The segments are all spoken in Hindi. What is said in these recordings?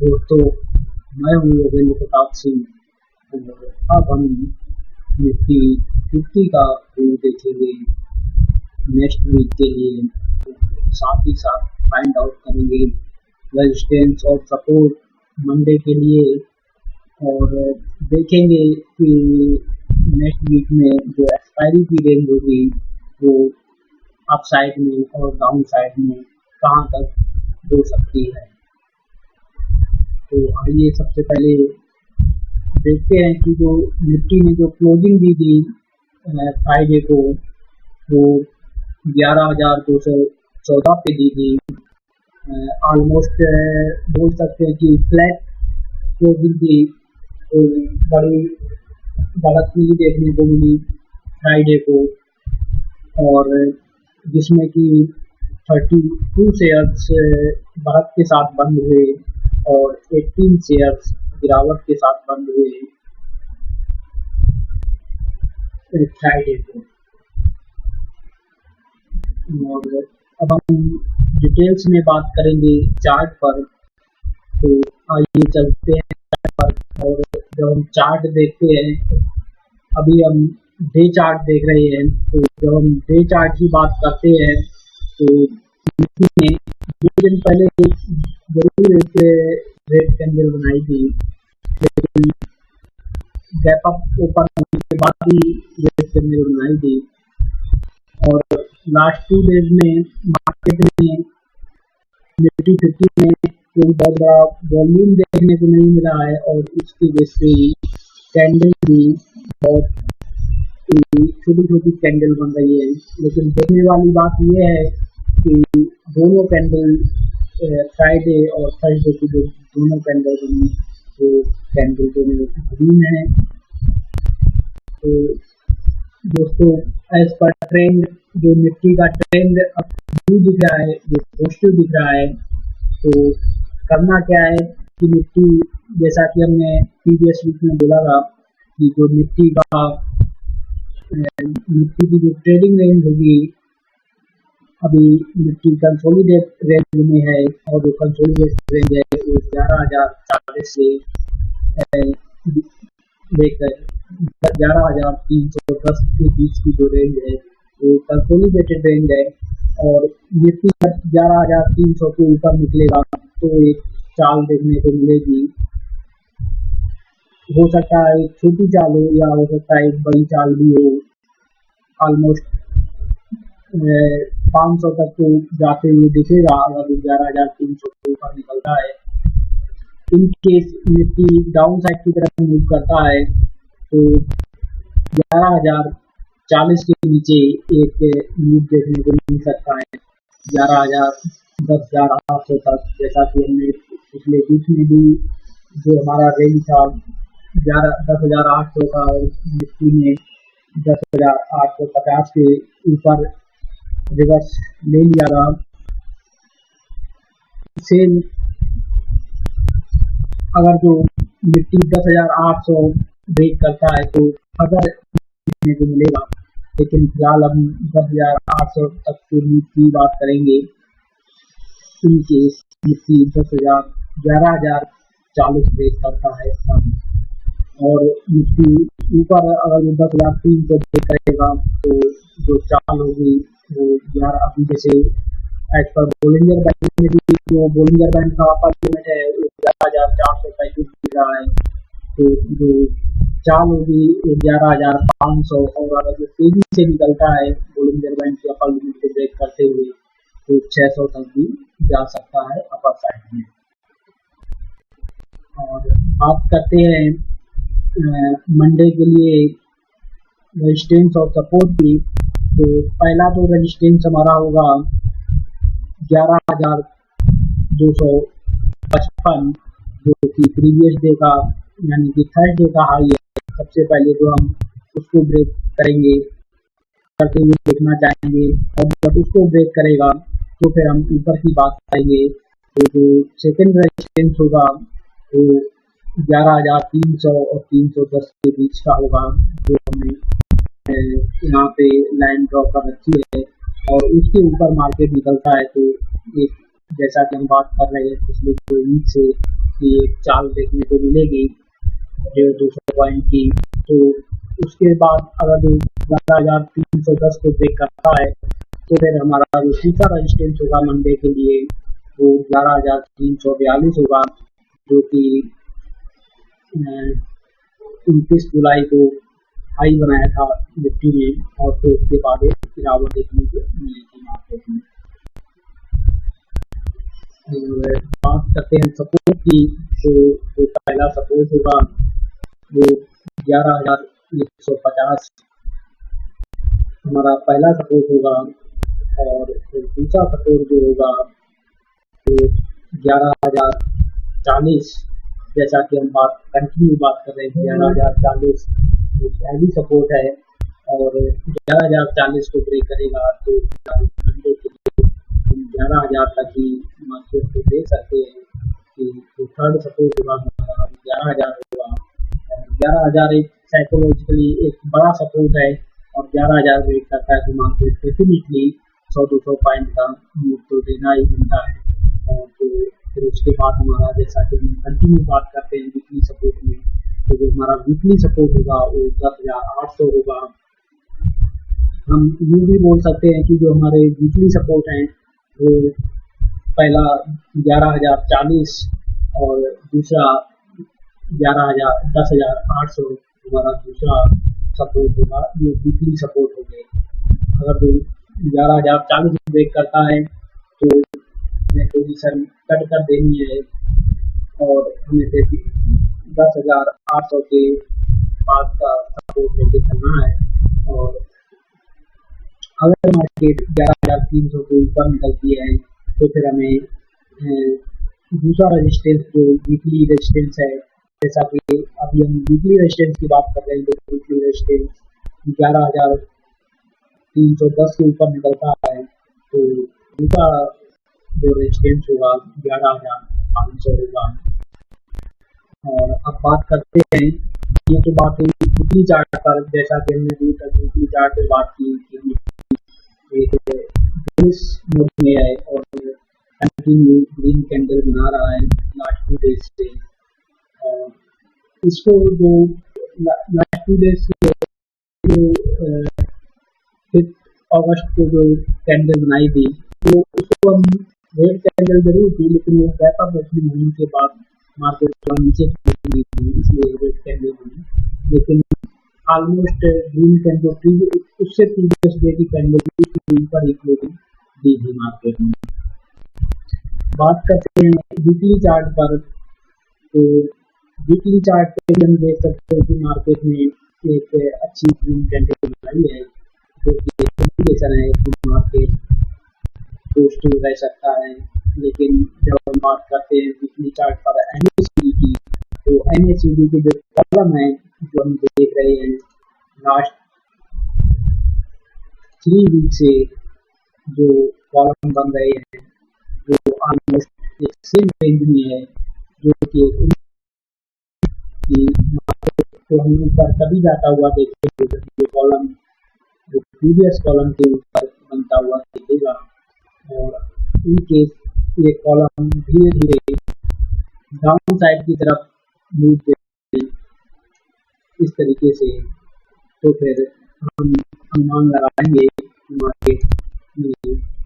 दोस्तों, मैं हूँ योगेंद्र प्रताप सिंह और अब हम निफ्टी 50 का व्यू देखेंगे नेक्स्ट वीक के लिए। साथ ही साथ फाइंड आउट करेंगे रेजिस्टेंस और सपोर्ट मंडे के लिए और देखेंगे कि नेक्स्ट वीक में जो एक्सपायरी की रेंज होगी वो अप साइड में और डाउन साइड में कहाँ तक हो सकती है। तो आइए सबसे पहले देखते हैं कि जो निफ्टी में जो क्लोजिंग दी थी फ्राइडे को वो 11,214 पे दी थी। ऑलमोस्ट बोल सकते हैं कि फ्लैट क्लोजिंग थी। तो बड़ी बढ़त नहीं देखने को मिली फ्राइडे को और जिसमें कि 32 शेयर्स बढ़त के साथ बंद हुए और 18 शेयर्स गिरावट के साथ बंद हुए फ्राइडे को। और अब हम डिटेल्स में बात करेंगे चार्ट पर। तो आइए चलते हैं चार्ट पर और जब हम चार्ट देखते हैं, अभी हम डे चार्ट देख रहे हैं। तो जब हम डे चार्ट की बात करते हैं तो निफ्टी ने 2 दिन पहले जरूर एक रेड कैंडल बनाई थी, लेकिन गैप अप ओपन होने के बाद ही रेड कैंडल बनाई थी। और लास्ट 2 डेज में मार्केट में निफ्टी 50 में कोई बहुत बड़ा वॉल्यूम देखने को नहीं मिला है और इसकी वजह से कैंडल भी बहुत छोटी छोटी कैंडल बन रही है। लेकिन देखने वाली बात यह है कि दोनों कैंडल फ्राइडे और थर्सडे की जो दोनों कैंडल बनी वो कैंडल दोनों ग्रीन है। तो दोस्तों, एज पर ट्रेंड जो निफ्टी का ट्रेंड अब दिख रहा है, जो पॉजिटिव दिख रहा है, तो करना क्या है कि निफ्टी, जैसा कि हमने प्रीवियस वीक में बोला था कि जो निफ्टी की जो ट्रेडिंग रेंज होगी, अभी निफ्टी कंसोलिडेट रेंज में है और जो कंसोलिडेट रेंज है वो 11,040 से लेकर 11,310 के बीच की जो रेंज है वो कंसोलिडेटेड रेंज है। और निफ्टी 11,300 के ऊपर निकलेगा तो एक चाल देखने को मिलेगी। हो सकता है एक छोटी चाल हो या हो सकता है एक बड़ी चाल भी हो। ऑलमोस्ट 500 तक तो जाते हुए दिखेगा अगर 11,300 के ऊपर निकलता है। In case Nifty down side की तरफ मूव करता है तो 11,040 के नीचे एक मूव देखने को मिल सकता है 10,800 तक। जैसा कि हमने पिछले वीक में भी जो हमारा रेंज था 10,800 का, निफ्टी ने 10,850 के ऊपर रिवर्स ले लिया था। सेम अगर जो निफ्टी 10,800 ब्रेक करता है तो अगर देखने को मिलेगा, लेकिन फिलहाल हम 10,800 तक के नीचे की बात करेंगे। इन केस निफ्टी 11,040 ब्रेक करता है और निफ्टी ऊपर अगर 10,300 ब्रेक करेगा तो जो चाल होगी वो अभी जैसे एज पर बोलिंजर बैंड में भी जो बोलिंजर बैंड का अपर लिमिट है वो 11,435 दिख रहा है। तो जो चाल होगी 11,500 और अगर जो तेजी से निकलता है बोलिंजर बैंड के अपर लिमिट को ब्रेक करते हुए तो 600 तक भी जा सकता है अपर साइड में। और बात करते हैं मंडे के लिए रेजिस्टेंस और सपोर्ट की। तो पहला तो रेजिस्टेंस हमारा होगा 11,255 जो कि प्रीवियस डे का यानी कि थर्सडे का हाई है। सबसे पहले तो हम उसको ब्रेक करेंगे, करते हुए देखना चाहेंगे और जब उसको ब्रेक करेगा तो फिर हम ऊपर की बात करेंगे। तो जो सेकेंड रेजिस्टेंस होगा वो 11,300 और 310 के बीच का होगा, जो हमने यहाँ पे लाइन ड्रॉ कर रखी है। और उसके ऊपर मार्केट निकलता है तो एक, जैसा कि हम बात कर रहे हैं पिछले 2 वीक से, की एक चाल देखने को मिलेगी 200 पॉइंट की। तो उसके बाद अगर 11,310 को ब्रेक करता है तो फिर हमारा जो तीसरा रजिस्टेंस होगा मंडे के लिए वो 11,342 होगा, जो कि 29 जुलाई को हाई बनाया था निफ्टी में, और फिर उसके बाद एक गिरावट देखने को मिलेगी मार्केट में। बात करते हैं सपोर्ट की, तो पहला सपोर्ट होगा वो 11,150 हमारा पहला सपोर्ट होगा, और फिर दूसरा सपोर्ट जो होगा वो 11,040, जैसा कि हम कंटिन्यू बात कर रहे हैं 11,040 पहली सपोर्ट है, और 11,040 को ब्रेक करेगा तो घंटे के लिए हम 11,000 तक ही मार्केट को दे सकते हैं कि जो थर्ड सपोर्ट होगा हमारा 11,000 होगा। और 11,000 एक साइकोलॉजिकली एक बड़ा सपोर्ट है, और 11,000 ब्रेक करता है तो मार्केट डेफिनेटली 100-200 पॉइंट का मूव तो देना ही बनता है। और तो फिर उसके बाद हमारा, जैसा कि हम कंटिन्यू बात करते हैं वीकली सपोर्ट में, तो जो हमारा वीकली सपोर्ट होगा वो 10,800 होगा। हम ये भी बोल सकते हैं कि जो हमारे वीकली सपोर्ट हैं वो पहला 11,040 और दूसरा 10,800 हमारा दूसरा सपोर्ट होगा, ये वीकली सपोर्ट हो गए। अगर जो 11,040 ब्रेक करता है तो हमें पोजीशन कट कर देनी है, और हमें 10,800 के बाद का सपोर्ट लेके चलना है। और अगर मार्केट 11,300 के ऊपर निकलती है तो फिर हमें दूसरा रेजिस्टेंस जो वीकली रेजिस्टेंस है, जैसा कि अभी हम वीकली रेजिस्टेंस की बात कर रहे हैं, तो वीकली रेजिस्टेंस 11,310 के ऊपर निकलता है तो दूसरा जो रेजिस्टेंस होगा 11,500 होगा। और अब बात करते हैं, ये तो बात हुई वीकली चार्ट पर, जैसा कि हमने अभी तक वीकली चार्ट पे बात की कि एक बुलिश मोड में है और कंटिन्यू ग्रीन कैंडल बना रहा है लास्ट 2 डेज से। और इसको जो लास्ट 2 डेज से जो 5 अगस्त को जो कैंडल बनाई थी, तो उसको हम रेड कैंडल जरूर थी, लेकिन वो बैकअप ओपनिंग होने के बाद मार्केट थोड़ा नीचे गिरी थी, इसलिए रेड कैंडल बनी। लेकिन ऑलमोस्ट ग्रीन कैंडल उससे प्रीवियस डे की कैंडल ऊपर ही क्लोजिंग दी थी मार्केट में। बात करते हैं वीकली चार्ट पर, तो वीकली चार्ट पे हम देख सकते हैं कि मार्केट में एक अच्छी ग्रीन कैंडल बनाई है, जो कि इंडिकेशन है कि मार्केट पॉजिटिव रह सकता है। लेकिन जब हम बात करते हैं वीकली चार्ट पर NACD की, तो NACD के जो कॉलम है जो हम देख रहे हैं लास्ट 3 वीक से जो कॉलम बन रहे हैं वो ऑलमोस्ट एक सेम रेंज में है, जो कि मार्केट को हम ऊपर तभी जाता हुआ देखेंगे जब ये कॉलम जो प्रीवियस कॉलम के ऊपर बनता हुआ दिखेगा। और इन केस ये कॉलम धीरे धीरे डाउन साइड की तरफ मूव करेगी इस तरीके से, तो फिर हम अनुमान लगाएंगे कि मार्केट में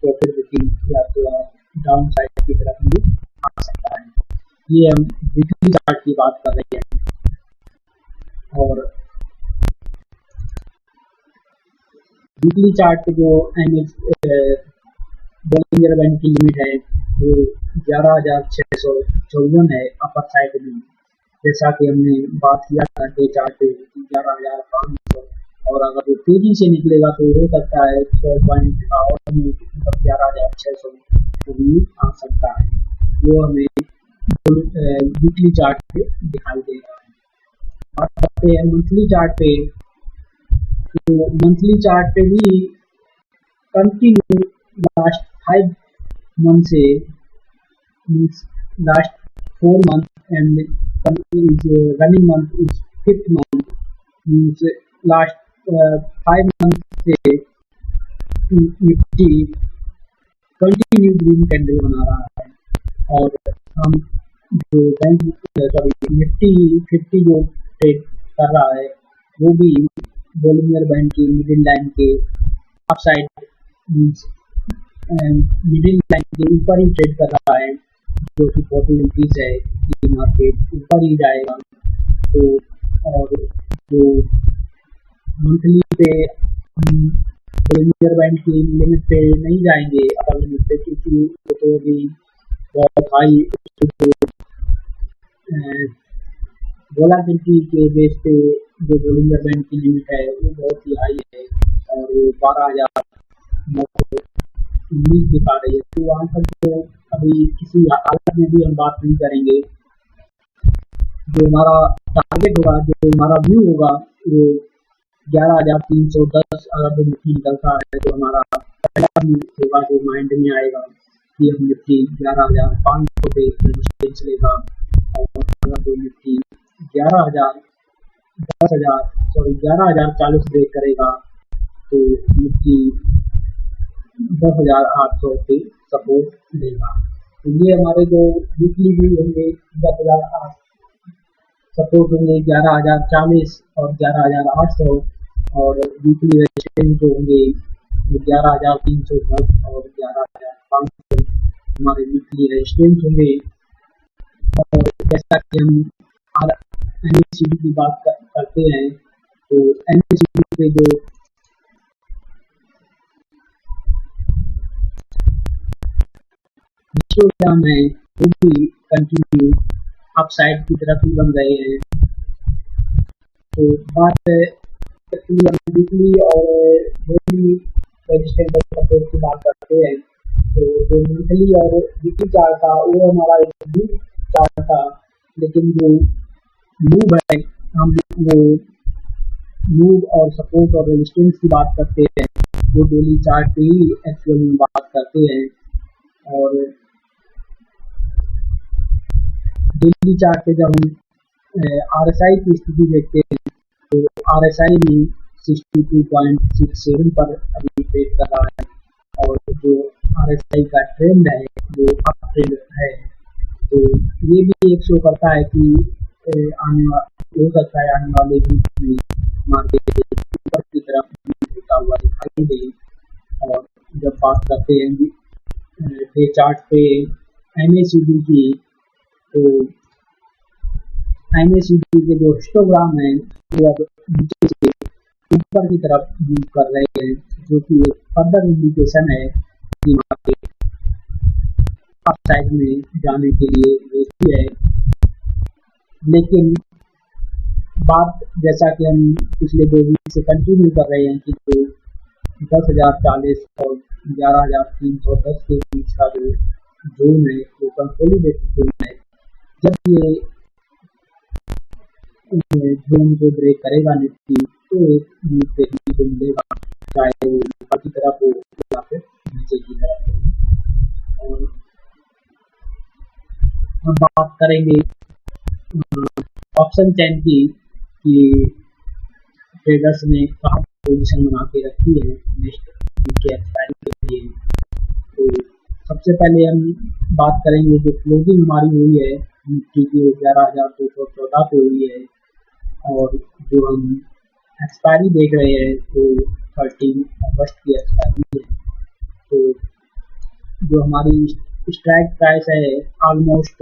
प्रॉफिट बुकिंग या तो डाउन साइड की तरफ मूव आ सकता है। ये हम वीकली चार्ट की बात कर रहे हैं। और वीकली चार्ट पे जो बोलिंजर बैंड की लिमिट है वो 11,654 है अपर साइड में, जैसा कि हमने बात किया था डे चार्ट पे 11,500। और अगर वो तेजी से निकलेगा तो हो सकता है 100 पॉइंट का और 11,600 भी आ सकता है, वो हमें वीकली चार्ट पे दिखाई दे रहा है। बात करते हैं मंथली चार्ट पे, तो मंथली चार्ट पे भी कंटिन्यू लास्ट 5 मंथ से last 4 months and running month is 5th month, means last 5 months से निफ्टी कंटिन्यू ग्रीन कैंडल बना रहा है। और हम जो बैंक सॉरी निफ्टी 50 जो ट्रेड कर रहा है वो भी बोलिंगर बैंड की मिडिल लाइन के अपसाइड मींस मिडिल लाइन के ऊपर ही ट्रेड कर रहा है, जो कि पॉसिबिलिटीज है कि मार्केट ऊपर ही जाएगा। तो और जो मंथली पे बोलिंगर बैंड की लिमिट पे नहीं जाएंगे अपर लिमिट पे, क्योंकि वो तो अभी बहुत हाई वोलाटिलिटी के बेस पे जो बोलिंगर बैंड की लिमिट है वो बहुत ही हाई है और वो 12,919 दिखा रही है। तो वहाँ पर तो अभी किसी हालत में भी हम बात नहीं करेंगे। जो हमारा टारगेट होगा, जो हमारा व्यू होगा वो 11,310 अगर जो निफ्टी निकलता है तो हमारा पहला व्यू होगा जो माइंड में आएगा कि हम निफ्टी 11,500 पे रेजिस्टेंस लेगा, और अगर जो निफ्टी 11,40 ब्रेक करेगा तो निफ्टी 10,800 पे सपोर्ट लेगा। तो ये हमारे जो वीकली व्यू होंगे 10,008 सपोर्ट होंगे 11,040 और 11,800, और वीकली रेजिस्टेंस जो होंगे 11,310 और 11,500 हमारे वीकली रेजिस्टेंस होंगे। और जैसा कि हम एनएससीडी की बात करते हैं तो एनएससीडी पे जो हिस्टोग्राम है वो भी कंटिन्यू अपसाइड की तरफ ही बन रहे हैं। तो बात वीकली और डेली रेजिस्टेंस और सपोर्ट की बात करते हैं तो जो मंथली और वीकली चार्ट था वो हमारा एक वीक चार्ट था, लेकिन जो मूव है हम वो मूव और सपोर्ट और रेजिस्टेंस की बात करते हैं वो डेली चार्ट पे ही एक्चुअल में बात करते हैं। और डेली चार्ट पे जब हम आरएसआई की स्थिति देखते हैं तो आरएसआई भी 62.67 पर अभी ट्रेड कर रहा है, और जो आरएसआई का ट्रेंड है वो अप ट्रेंड है। तो ये भी एक शो करता है कि हो सकता है आने वाले वीक में मार्केट ऊपर की तरफ होता हुआ दिखाई दे। और जब बात करते हैं डे चार्ट पे एमएसीडी की, तो एमएसीडी के जो हिस्टोग्राम है वो अब नीचे से ऊपर की तरफ मूव कर रहे हैं, जो कि एक फर्दर इंडिकेशन है कि मार्केट अपसाइड में जाने के लिए रेडी है। लेकिन बात जैसा कि हम पिछले 2 वीक से कंटिन्यू कर रहे हैं कि जो 10,040 और 11,310 के बीच का जो जोन है वो कंसोलिडेटेड जोन है। जब ये जोन को ब्रेक करेगा निफ्टी तो एक मूव देखने को मिलेगा, चाहे वो ऊपर की तरफ हो या फिर नीचे की तरफ हो। और हम बात करेंगे ऑप्शन चेन की कि ट्रेडर्स ने कहाँ पोजीशन बना के रखी है नेक्स्ट वीक के एक्सपायरी के लिए। तो सबसे पहले हम बात करेंगे जो क्लोजिंग हमारी हुई है निफ्टी की 11,214 पे हुई है, और जो हम एक्सपायरी देख रहे हैं तो 13 अगस्त की एक्सपायरी है। तो जो हमारी स्ट्राइक प्राइस है ऑलमोस्ट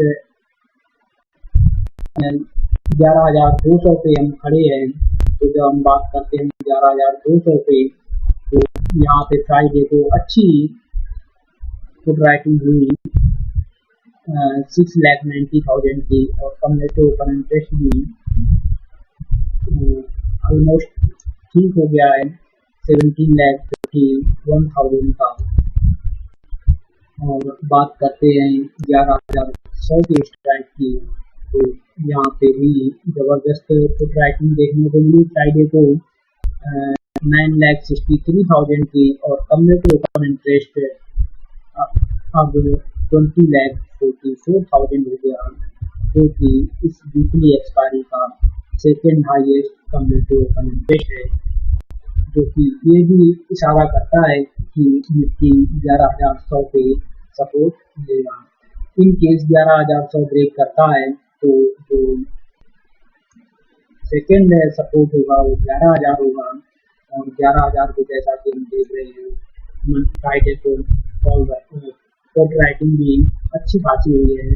11,200 पे हम खड़े हैं। तो जब हम बात करते हैं 11,200 पे, तो यहाँ पे फ्राइडे को अच्छी फुट राइटिंग हुई 6,90,000 की, और कम्युलेटिव ओपन इंटरेस्ट भी ऑलमोस्ट ठीक हो गया है 17,51,000 का। और बात करते हैं 11,100 की स्ट्राइक की, तो यहाँ पे भी जबरदस्त फुट राइटिंग देखने को मिली फ्राइडे को 9,63,000 की, और कम्युलेटिव ओपन इंटरेस्ट अब 20,44,000 हो गया, जो कि इस वीकली एक्सपायरी का second highest cumulative open interest है, जो कि ये भी इशारा करता है कि निफ्टी 11,100 पे सपोर्ट लेगा। इन केस 11,100 ब्रेक करता है तो जो सेकेंड सपोर्ट होगा वो 11,000 होगा, और 11,000 को जैसा कि हम देख रहे हैं फ्राइडे को कॉल राइटिंग भी अच्छी खासी हुई है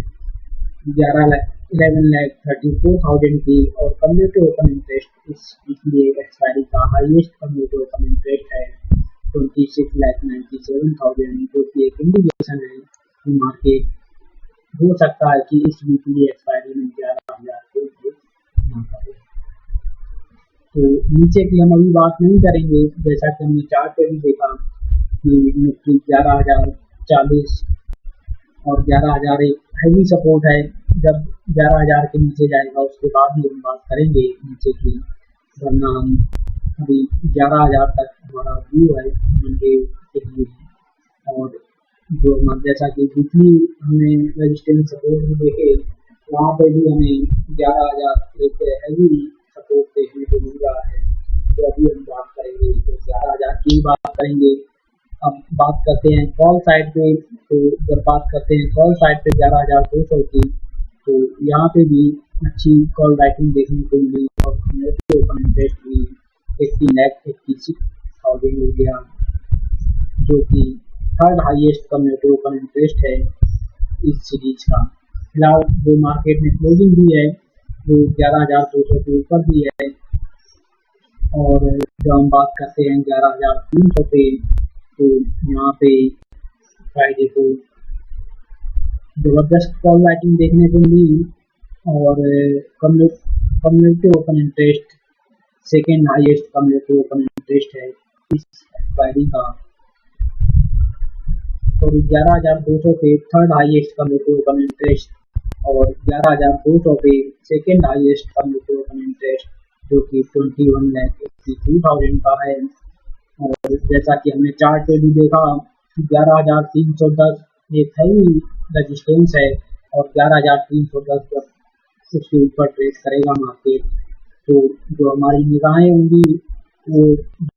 11,34,000 की, और कम्युनिटी ओपन इंटरेस्ट इस वीकली एक्सपायरी का हाईएस्ट कम्युनिटी ओपन इंटरेस्ट है 26,97,000, जो कि एक इंडिकेशन है कि मार्केट हो सकता है कि इस वीकली एक्सपायरी में 11,000 को ना करे। तो नीचे की हम अभी बात नहीं करेंगे, जैसा कि हमने चार्ट पे भी देखा कि निफ्टी 11,040 और 11,000 एक हैवी सपोर्ट है, जब 11,000 के नीचे जाएगा उसके बाद ही हम बात करेंगे नीचे की, वरना हम अभी 11,000 तक हमारा व्यू है मंडे के लिए। और जो हमारा जैसा कि वीकली हमने रेजिस्टेंस सपोर्ट भी देखे, वहाँ पे भी हमें 11,000 एक हैवी सपोर्ट देखने को मिल रहा है। तो अभी हम बात करेंगे तो 11,000 की बात करेंगे। अब बात करते हैं कॉल साइड पे, तो जब बात करते हैं कॉल साइड पे 11,200 की, तो यहाँ पे भी अच्छी कॉल राइटिंग देखने को मिली और कम्युनिटी ओपन इंटरेस्ट भी 18,86,000 हो गया, जो कि third highest community open interest है इस सीरीज का। फिलहाल जो मार्केट में क्लोजिंग भी है वो 11,200 के ऊपर भी है, और जब हम बात करते हैं 11,300 पे, तो यहाँ पे फ्राइडे को जबरदस्त कॉल राइटिंग देखने को मिली, और community open interest second highest community open interest है इस एक्सपायरी का, और 11,200 पे third highest community open interest, और 11,200 पे second highest community open interest, जो कि 21,83,000 का है। और जैसा कि हमने चार्ट पे भी देखा 11,310 एक हैवी रेजिस्टेंस है, और 11,310 जब उसके ऊपर ट्रेड करेगा मार्केट, तो जो हमारी निगाहें होंगी वो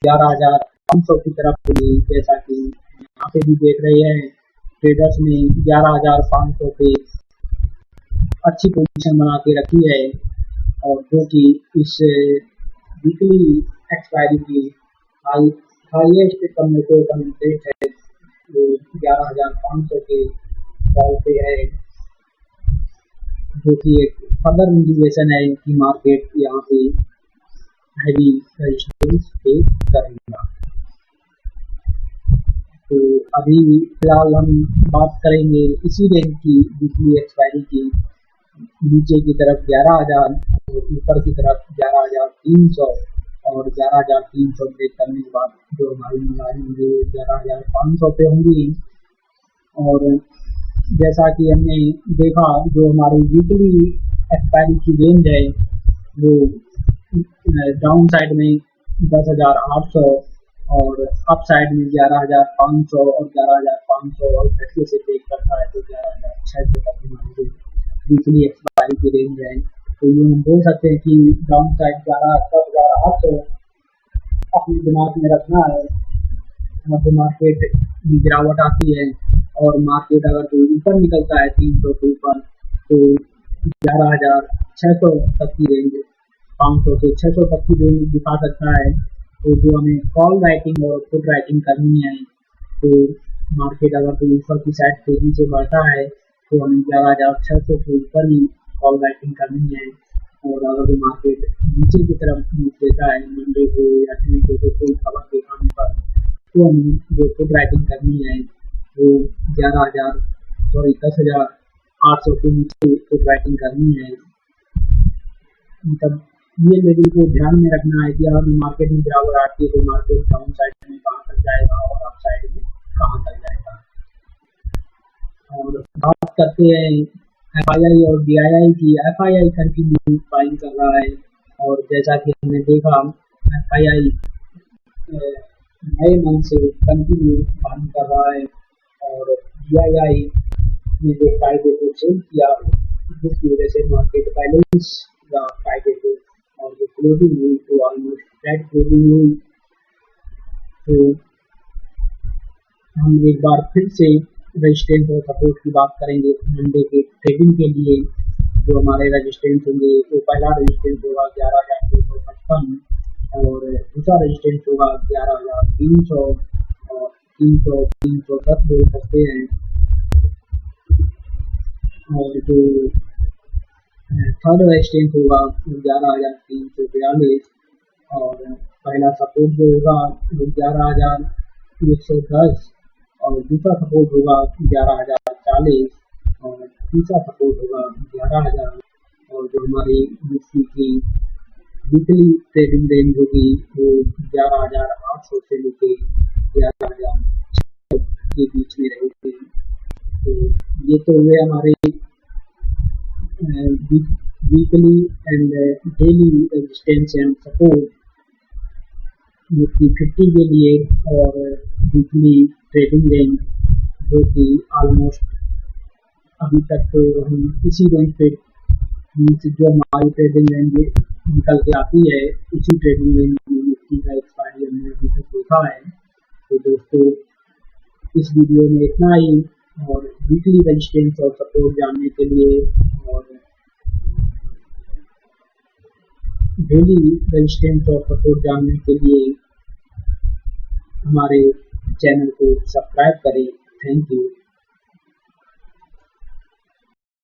11,500 की तरफ होगी, जैसा कि यहाँ पे भी देख रहे हैं ट्रेडर्स ने 11,500 पे अच्छी पोजीशन बना के रखी है, और जो कि इस वीकली एक्सपायरी की हाईएस्ट कम्युनिटी ओपन इंटरेस्ट है वो 11,500 के बॉल पे है, जो कि एक फर्दर इंडिकेशन है कि मार्केट यहाँ पे हैवी रेजिस्टेंस फेस करेगा। तो अभी फिलहाल हम बात करेंगे इसी रेंज की वीकली एक्सपायरी की, नीचे की तरफ 11,000 और ऊपर की तरफ 11,300, और 11,300 ब्रेक करने के बाद जो हमारी निगाहें होंगी 11,500 पे होंगी। और जैसा कि हमने देखा जो हमारी वीकली एक्सपायरी की रेंज है वो डाउन साइड में 10,800 और अप साइड में 11,500, और 11,500 और घटके से ब्रेक करता है तो 11,600 तक हमारी वीकली एक्सपायरी की रेंज है। तो ये हम बोल सकते हैं कि डाउन साइड 10,800 अपने दिमाग में रखना है, मतलब मार्केट में गिरावट आती है और मार्केट अगर कोई ऊपर निकलता है 300 के ऊपर तो 11,600 तक की रेंज, 500 से 600 तक की रेंज दिखा सकता है। तो जो हमें कॉल राइटिंग और पुट राइटिंग करनी है, तो मार्केट अगर कोई ऊपर की साइड तेजी से बढ़ता है तो हमें 11,600 के ऊपर ही कॉल राइटिंग करनी है, और अगर वो मार्केट नीचे की तरफ मूव देता है मंडे को या ट्यूसडे को कोई खबर के आने पर, तो हमें जो पुट राइटिंग करनी है वो 10,800 के नीचे पुट राइटिंग करनी है। मतलब ये लेवल को ध्यान में रखना है कि अगर मार्केट में गिरावट आती है तो मार्केट डाउन साइड में कहाँ तक जाएगा और अप साइड में कहाँ तक जाएगा। और बात करते हैं FII और DII की। FII कंटिन्यू बाइंग कर रहा है, और जैसा कि हमने देखा FII नए मन से कंटिन्यू बाइंग कर रहा है, और DII ने जो फायदे को सेल किया जिसकी वजह से मार्केट बैलेंस या फायदे को और जो क्लोजिंग हुई तो ऑलमोस्ट फ्लैट क्लोजिंग हुई। तो हम एक बार फिर से रेजिस्टेंस और सपोर्ट की बात करेंगे मंडे के ट्रेडिंग के लिए, जो हमारे रेजिस्टेंस होंगे, तो पहला रेजिस्टेंस होगा 11,255 और दूसरा रेजिस्टेंस होगा 11,300 और 310 बोल सकते हैं। और जो थर्ड रेजिस्टेंस होगा 11,342 और पहला सपोर्ट जो होगा वो 11,110 और दूसरा सपोर्ट होगा 11,040 और तीसरा सपोर्ट होगा 11,000 और जो हमारी निफ्टी की वीकली ट्रेडिंग रेंज होगी वो 11,800 से लेके 11,000 के बीच में रहेगी। तो ये तो हुए हमारे weekly and daily resistance and support Nifty 50 के लिए और वीकली ट्रेडिंग रेंज जो कि ऑलमोस्ट अभी तक तो हम इसी रेंज पे जो हमारी ट्रेडिंग रेंज निकल के आती है उसी ट्रेडिंग रेंज में निफ्टी का एक्सपायरी हमने अभी तक देखा है। तो दोस्तों इस वीडियो में इतना ही, और वीकली रेजिस्टेंस और सपोर्ट जानने के लिए और डेली रेजिस्टेंस और सपोर्ट जानने के लिए हमारे चैनल को सब्सक्राइब करें। Thank you.